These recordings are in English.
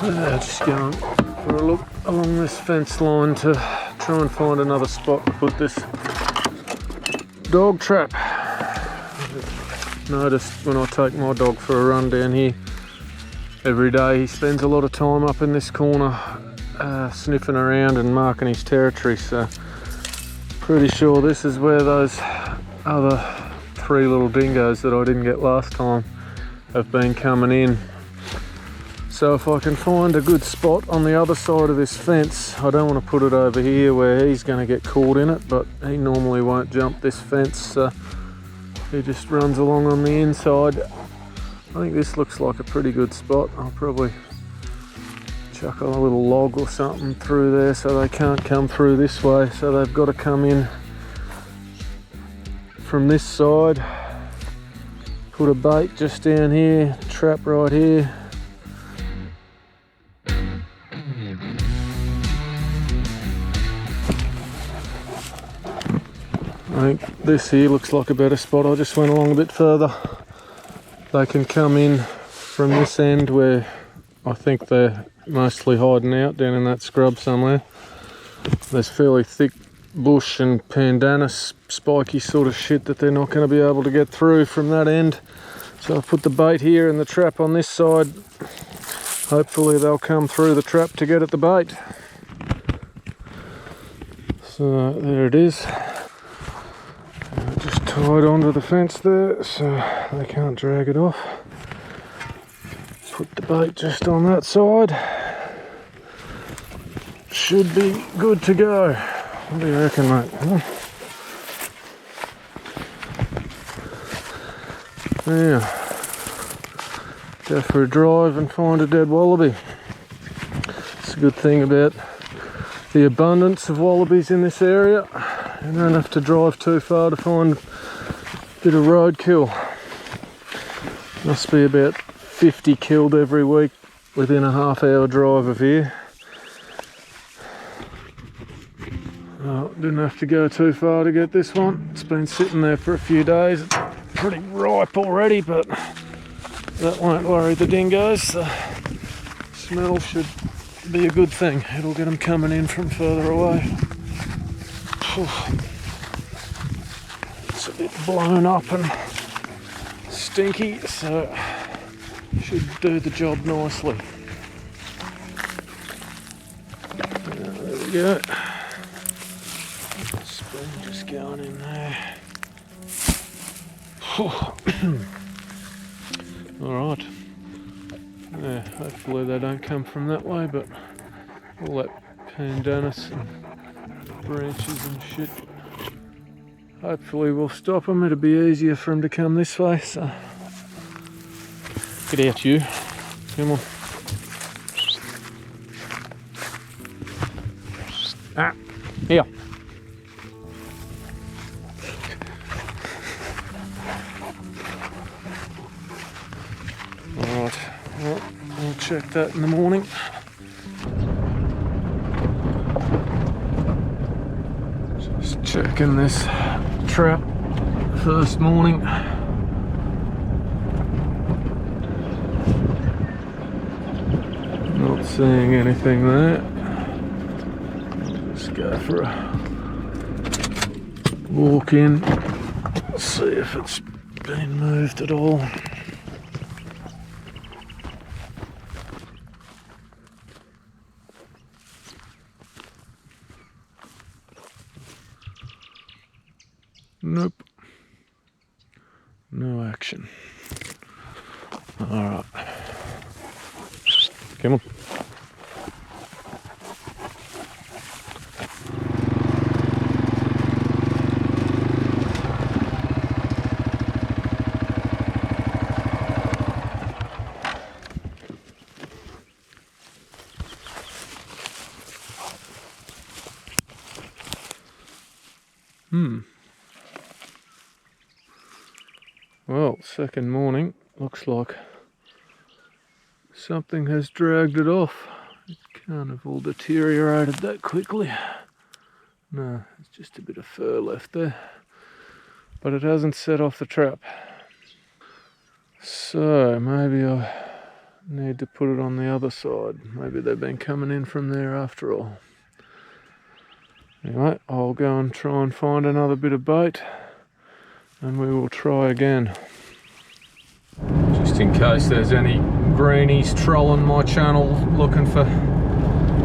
Just going for a look along this fence line to try and find another spot to put this dog trap. Noticed when I take my dog for a run down here every day, he spends a lot of time up in this corner sniffing around and marking his territory, so pretty sure this is where those other 3 little dingoes that I didn't get last time have been coming in. So if I can find a good spot on the other side of this fence, I don't want to put it over here where he's going to get caught in it, but he normally won't jump this fence, so he just runs along on the inside. I think this looks like a pretty good spot. I'll probably chuck a little log or something through there so they can't come through this way, so they've got to come in from this side. Put a bait just down here, trap right here. I think this here looks like a better spot. I just went along a bit further. They can come in from this end where I think they're mostly hiding out down in that scrub somewhere. There's fairly thick bush and pandanus, spiky sort of shit that they're not going to be able to get through from that end. So I've put the bait here and the trap on this side. Hopefully they'll come through the trap to get at the bait. So there it is. Just tied onto the fence there so they can't drag it off. Put the bait just on that side. Should be good to go. What do you reckon, mate? Now, go for a drive and find a dead wallaby. It's a good thing about the abundance of wallabies in this area. You don't have to drive too far to find a bit of roadkill. Must be about 50 killed every week within a half-hour drive of here. Well, didn't have to go too far to get this one. It's been sitting there for a few days. It's pretty ripe already, but that won't worry the dingoes. The smell should be a good thing. It'll get them coming in from further away. It's a bit blown up and stinky, so should do the job nicely. There we go. Spoon just going in there. Alright. Yeah, hopefully they don't come from that way, but all that pandanus and branches and shit, hopefully we'll stop them. It'll be easier for them to come this way, so get out, you. Come on. Here. Alright, well, I'll check that in the morning. Just checking this trap first morning. Not seeing anything there. Just go for a walk in, see if it's been moved at all. Nope. No action. Alright. Come on. Well, second morning, looks like something has dragged it off. It can't have all deteriorated that quickly. No, it's just a bit of fur left there. But it hasn't set off the trap. So maybe I Need to put it on the other side. Maybe they've been coming in from there after all. Anyway, I'll go and try and find another bit of bait and we will try again. Just in case there's any greenies trolling my channel looking for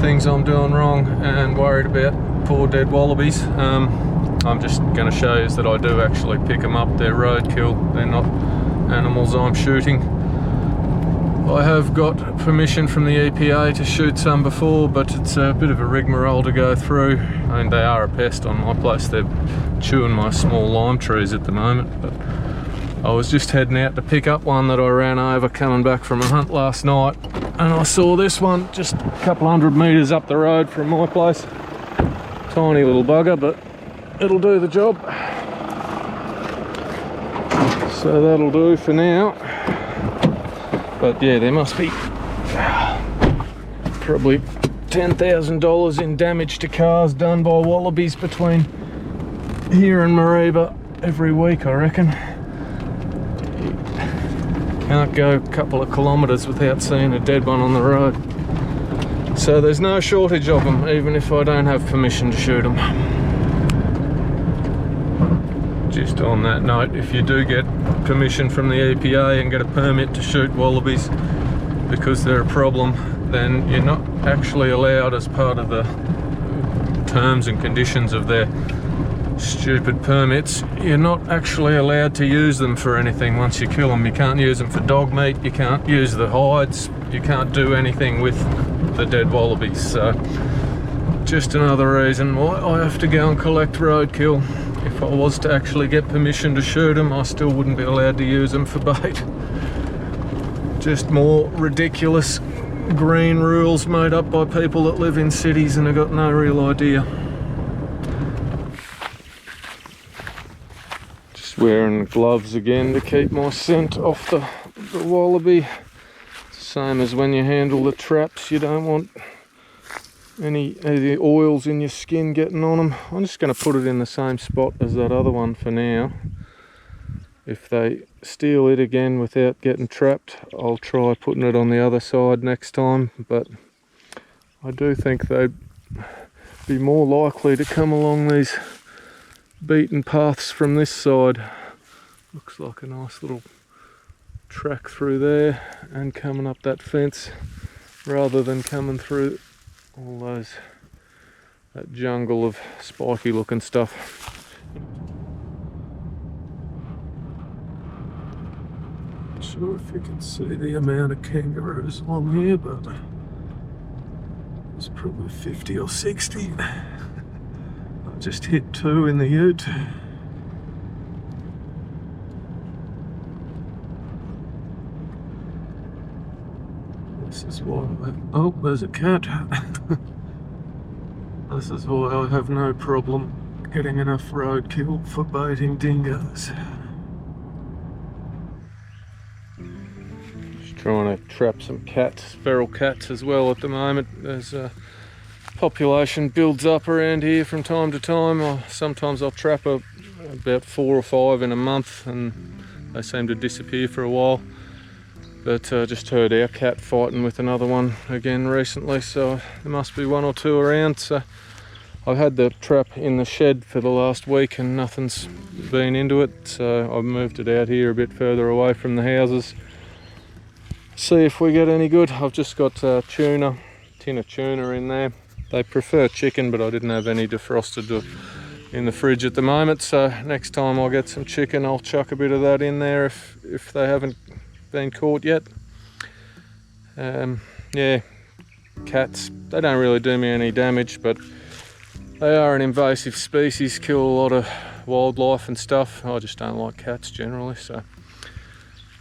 things I'm doing wrong and worried about poor dead wallabies. I'm just going to show you that I do actually pick them up. They're roadkill, they're not animals I'm shooting. I have got permission from the EPA to shoot some before, but it's a bit of a rigmarole to go through. I mean, they are a pest on my place. They're chewing my small lime trees at the moment, but I was just heading out to pick up one that I ran over coming back from a hunt last night, and I saw this one just a couple 100 metres up the road from my place. Tiny little bugger, but it'll do the job. So that'll do for now. But yeah, there must be probably $10,000 in damage to cars done by wallabies between here and Mariba every week, I reckon. You can't go a couple of kilometres without seeing a dead one on the road. So there's no shortage of them, even if I don't have permission to shoot them. Just on that note, if you do get permission from the EPA and get a permit to shoot wallabies because they're a problem, then you're not actually allowed, as part of the terms and conditions of their stupid permits, you're not actually allowed to use them for anything once you kill them. You can't use them for dog meat, you can't use the hides, you can't do anything with the dead wallabies. So just another reason why I have to go and collect roadkill. If I was to actually get permission to shoot them, I still wouldn't be allowed to use them for bait. Just more ridiculous green rules made up by people that live in cities and have got no real idea. Just wearing gloves again to keep my scent off the wallaby. Same as when you handle the traps, you don't want any of the oils in your skin getting on them. I'm just going to put it in the same spot as that other one for now. If they steal it again without getting trapped, I'll try putting it on the other side next time, but I do think they'd be more likely to come along these beaten paths from this side. Looks like a nice little track through there and coming up that fence, rather than coming through all that jungle of spiky looking stuff. Not sure if you can see the amount of kangaroos on here, but it's probably 50 or 60. I just hit 2 in the ute. This is why oh, there's a cat. This is why I have no problem getting enough roadkill for baiting dingoes. Just trying to trap some cats, feral cats as well at the moment. There's a population builds up around here from time to time. Sometimes I'll trap about 4 or 5 in a month and they seem to disappear for a while. But I just heard our cat fighting with another one again recently, so there must be 1 or 2 around. So I've had the trap in the shed for the last week and nothing's been into it, so I've moved it out here a bit further away from the houses. See if we get any good. I've just got tin of tuna in there. They prefer chicken, but I didn't have any defrosted in the fridge at the moment, so next time I get some chicken I'll chuck a bit of that in there if they haven't been caught yet. Yeah, cats, they don't really do me any damage, but they are an invasive species, kill a lot of wildlife and stuff. I just don't like cats generally, so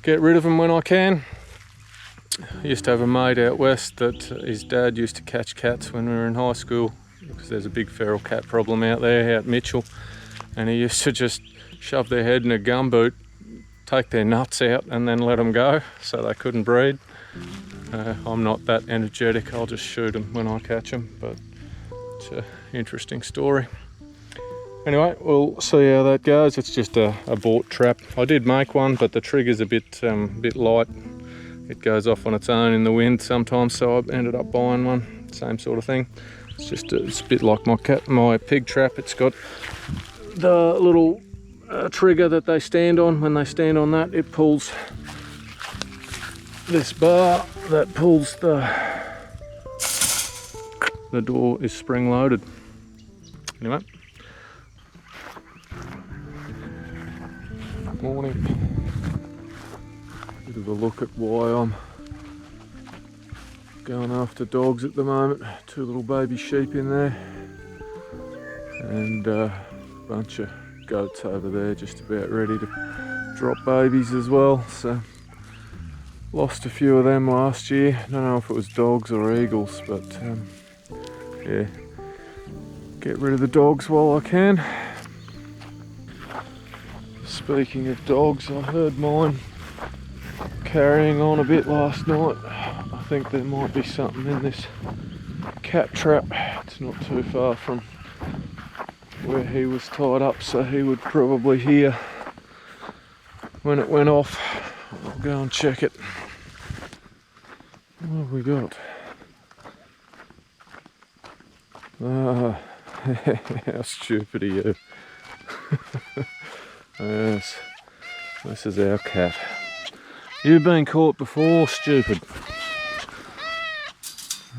get rid of them when I can. I used to have a mate out west that his dad used to catch cats when we were in high school, because there's a big feral cat problem out there, out Mitchell, and he used to just shove their head in a gumboot, take their nuts out and then let them go so they couldn't breed. I'm not that energetic, I'll just shoot them when I catch them, but it's an interesting story. Anyway, we'll see how that goes. It's just a bought trap. I did make one, but the trigger's a bit light it goes off on its own in the wind sometimes, so I ended up buying one. Same sort of thing. It's just it's a bit like my pig trap. It's got the little trigger that they stand on. When they stand on that, it pulls this bar that pulls the door is spring loaded. Anyway, morning. Bit of a look at why I'm going after dogs at the moment. 2 little baby sheep in there and a bunch of goats over there just about ready to drop babies as well. So lost a few of them last year. I don't know if it was dogs or eagles, but yeah, get rid of the dogs while I can. Speaking of dogs, I heard mine carrying on a bit last night. I think there might be something in this cat trap. It's not too far from where he was tied up, so he would probably hear when it went off. I'll go and check it. What have we got? Ah, how stupid are you? Yes, this is our cat. You've been caught before, stupid.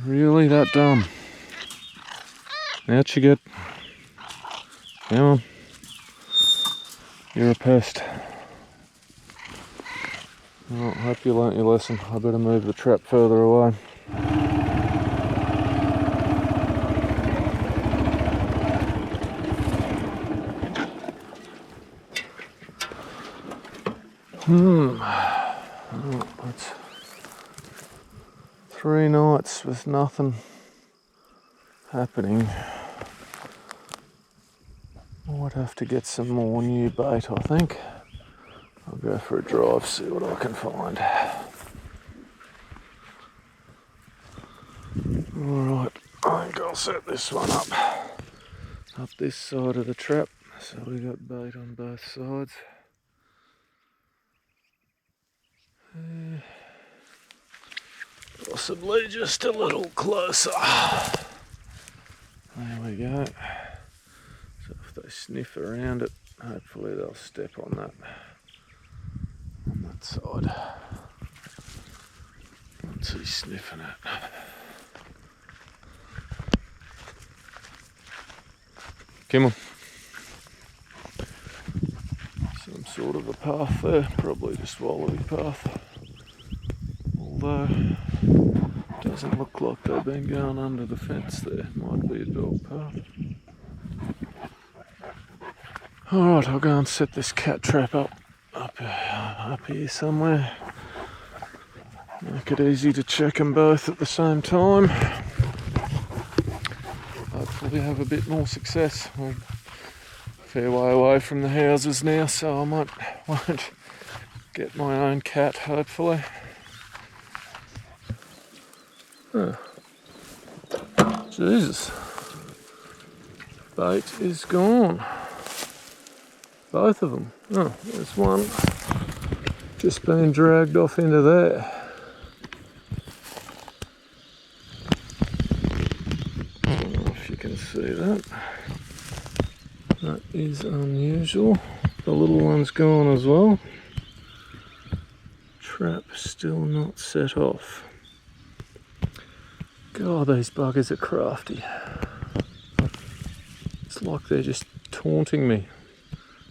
Really that dumb? Out you get. Come on. You're a pest. Well, I hope you learnt your lesson. I better move the trap further away. Oh, that's 3 nights with nothing happening. Might have to get some more new bait, I think. I'll go for a drive, see what I can find. Alright, I think I'll set this one up this side of the trap, so we got bait on both sides. Possibly just a little closer. There we go. So if they sniff around it, hopefully they'll step on that side. What's he sniffing at? Come on. Some sort of a path there, probably just wallaby path. Although it doesn't look like they've been going under the fence there. Might be a dog path. Alright, I'll go and set this cat trap up here somewhere. Make it easy to check them both at the same time. Hopefully have a bit more success. We're a fair way away from the houses now, so I won't get my own cat, hopefully. Oh. Jesus. Bait is gone. Both of them. Oh, there's one just been dragged off into there. I don't know if you can see that. That is unusual. The little one's gone as well. Trap still not set off. God, these buggers are crafty. It's like they're just taunting me.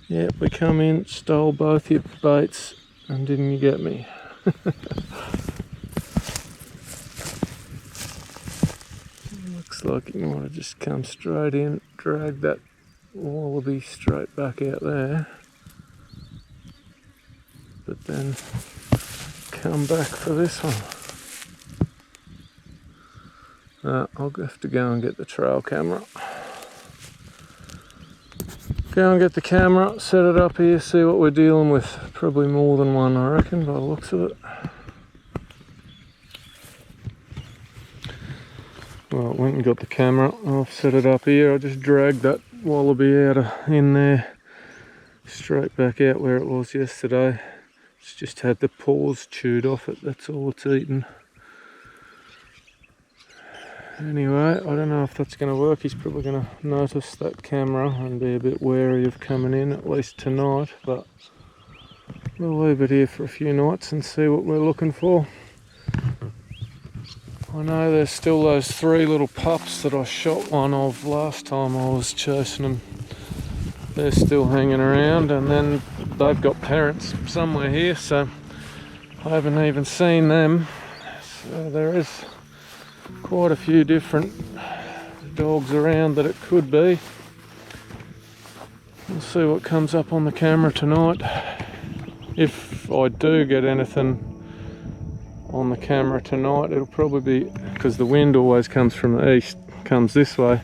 Yep, we come in, stole both your baits, and didn't you get me? Looks like he might have just come straight in, dragged that wallaby straight back out there, but then come back for this one. I'll have to go and get the trail camera. Go and get the camera, set it up here, see what we're dealing with. Probably more than one, I reckon, by the looks of it. Well, went and got the camera. I've set it up here. I just dragged that wallaby out in there, straight back out where it was yesterday. It's just had the paws chewed off it, that's all it's eaten. Anyway, I don't know if that's going to work. He's probably going to notice that camera and be a bit wary of coming in, at least tonight, but we'll leave it here for a few nights and see what we're looking for. I know there's still those 3 little pups that I shot one of last time I was chasing them. They're still hanging around, and then they've got parents somewhere here, so I haven't even seen them. So there is quite a few different dogs around that it could be. We'll see what comes up on the camera tonight. If I do get anything on the camera tonight, it'll probably be, because the wind always comes from the east, comes this way,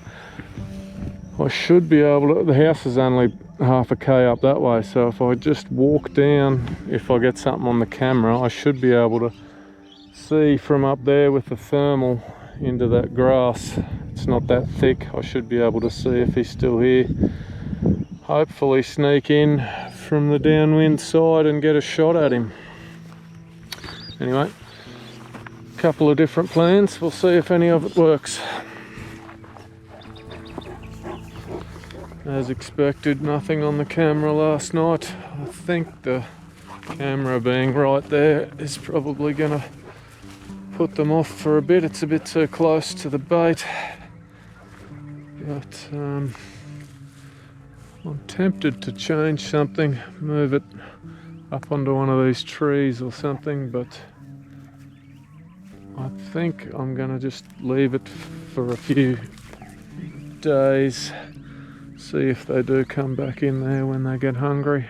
I should be able to, the house is only half a k up that way, so if I just walk down, if I get something on the camera, I should be able to see from up there with the thermal into that grass. It's not that thick. I should be able to see if he's still here. Hopefully sneak in from the downwind side and get a shot at him. Anyway, a couple of different plans. We'll see if any of it works. As expected, nothing on the camera last night. I think the camera being right there is probably going to put them off for a bit. It's a bit too close to the bait. But I'm tempted to change something, move it up onto one of these trees or something, but I think I'm going to just leave it for a few days. See if they do come back in there when they get hungry.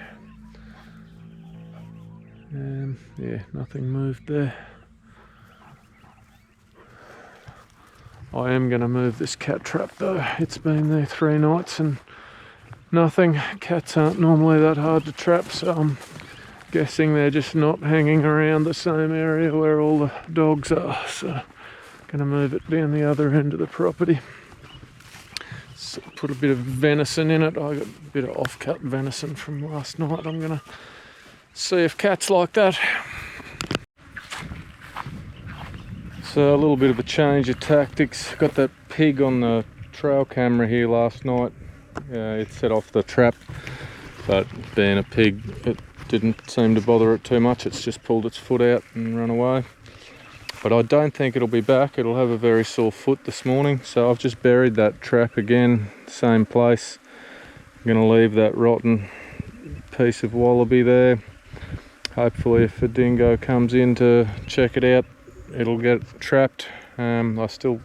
Yeah, nothing moved there. I am going to move this cat trap though. It's been there 3 nights and nothing. Cats aren't normally that hard to trap, so I'm guessing they're just not hanging around the same area where all the dogs are. So I'm going to move it down the other end of the property. So put a bit of venison in it. I got a bit of off-cut venison from last night. I'm going to see if cats like that. So a little bit of a change of tactics. Got that pig on the trail camera here last night. It set off the trap, but being a pig, it didn't seem to bother it too much. It's just pulled its foot out and run away. But I don't think it'll be back. It'll have a very sore foot this morning. So I've just buried that trap again, same place. I'm going to leave that rotten piece of wallaby there. Hopefully if a dingo comes in to check it out, it'll get trapped. I still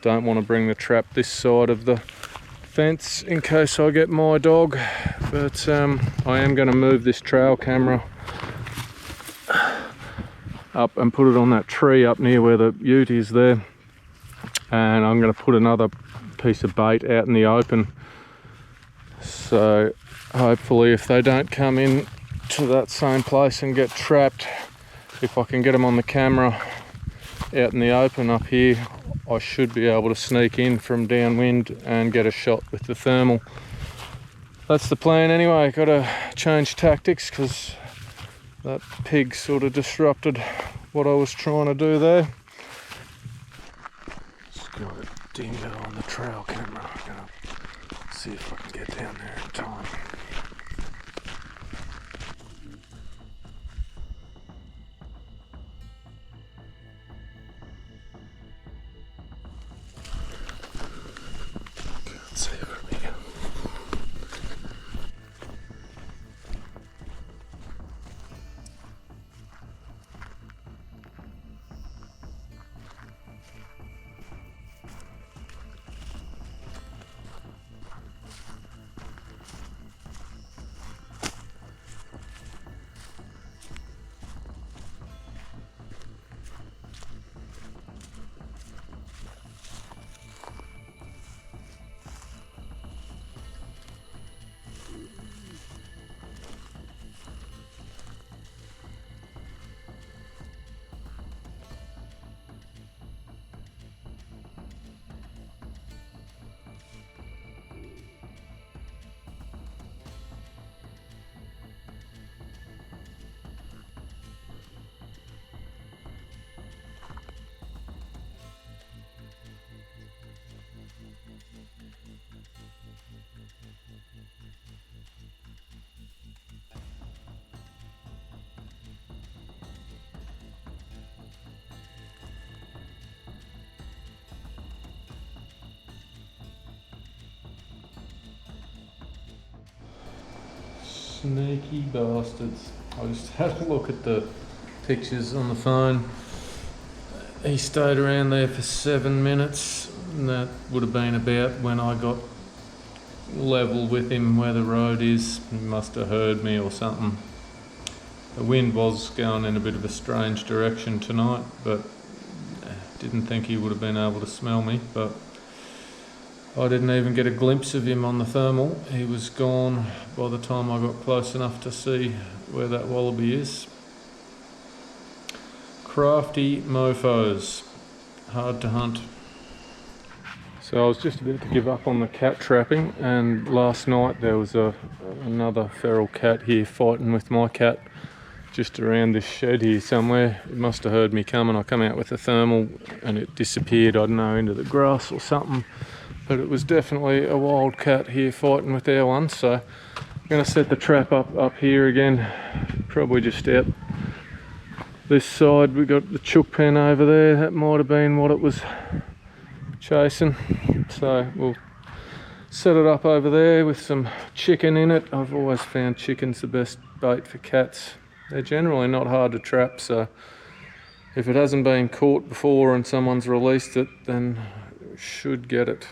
don't want to bring the trap this side of the fence in case I get my dog, but I am going to move this trail camera up and put it on that tree up near where the ute is there, and I'm going to put another piece of bait out in the open, so hopefully if they don't come in to that same place and get trapped, if I can get them on the camera out in the open up here, I should be able to sneak in from downwind and get a shot with the thermal. That's the plan anyway. Got to change tactics because that pig sort of disrupted what I was trying to do there. Just got a dingo on the trail camera. I'm gonna see if I can get down there in time. Can't see from here. Sneaky bastards. I just had a look at the pictures on the phone. He stayed around there for 7 minutes, and that would have been about when I got level with him where the road is. He must have heard me or something. The wind was going in a bit of a strange direction tonight, but didn't think he would have been able to smell me. But I didn't even get a glimpse of him on the thermal. He was gone by the time I got close enough to see where that wallaby is. Crafty mofos, hard to hunt. So I was just about to give up on the cat trapping, and last night there was another feral cat here fighting with my cat just around this shed here somewhere. It must have heard me coming. I come out with a thermal and it disappeared, I don't know, into the grass or something. But it was definitely a wild cat here fighting with our one. So I'm going to set the trap up here again, probably just out this side. We got the chook pen over there. That might have been what it was chasing. So we'll set it up over there with some chicken in it. I've always found chicken's the best bait for cats. They're generally not hard to trap, so if it hasn't been caught before and someone's released it, then we should get it.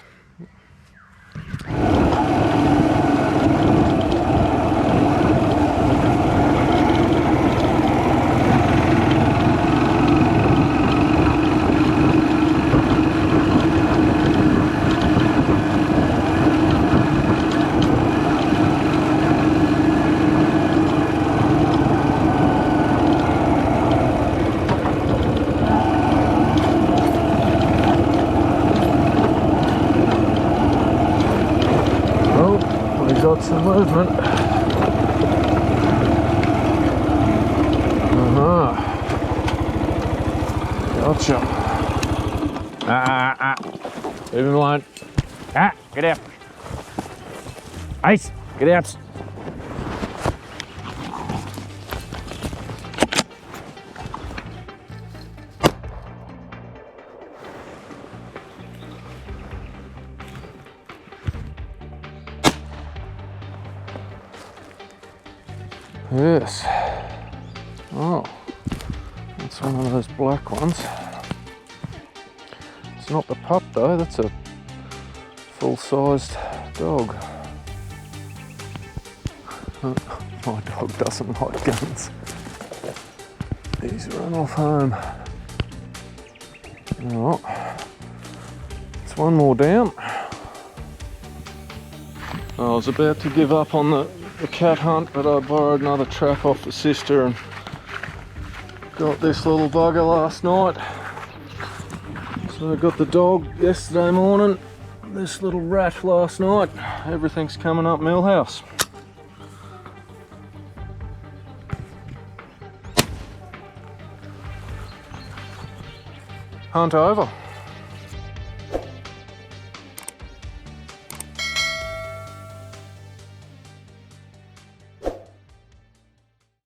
Got some movement. Gotcha. Leave him alone. Get out. Ice, get out. Yes. Oh, that's one of those black ones. It's not the pup though, that's a full-sized dog. My dog doesn't like guns. He's run off home. Oh, it's one more down. I was about to give up on the cat hunt, but I borrowed another trap off the sister and got this little bugger last night. So I got the dog yesterday morning, this little rat last night. Everything's coming up Millhouse. Hunt over.